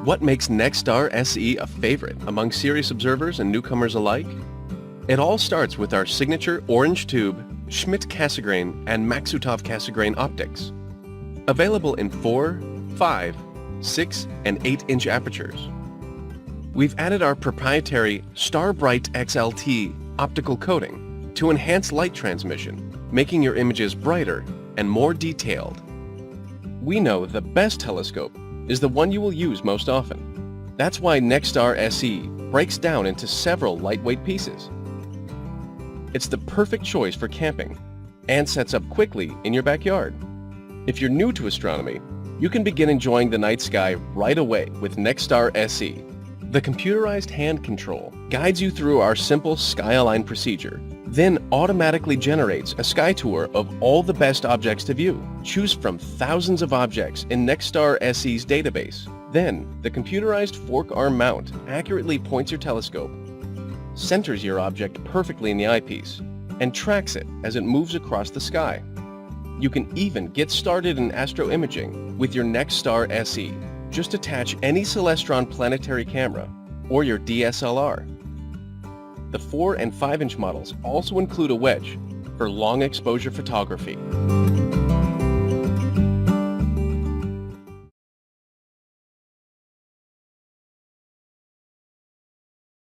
What makes NexStar SE a favorite among serious observers and newcomers alike? It all starts with our signature orange tube, Schmidt-Cassegrain and Maksutov-Cassegrain optics. Available in 4, 5, 6, and 8-inch apertures. We've added our proprietary StarBright XLT optical coating to enhance light transmission, making your images brighter and more detailed. We know the best telescope is the one you will use most often. That's why NexStar SE breaks down into several lightweight pieces. It's the perfect choice for camping and sets up quickly in your backyard. If you're new to astronomy, you can begin enjoying the night sky right away with NexStar SE. The computerized hand control guides you through our simple SkyAlign procedure, then automatically generates a sky tour of all the best objects to view. Choose from thousands of objects in NexStar SE's database. Then, the computerized fork arm mount accurately points your telescope, centers your object perfectly in the eyepiece, and tracks it as it moves across the sky. You can even get started in astroimaging with your NexStar SE. Just attach any Celestron planetary camera or your DSLR. The 4 and 5-inch models also include a wedge for long exposure photography.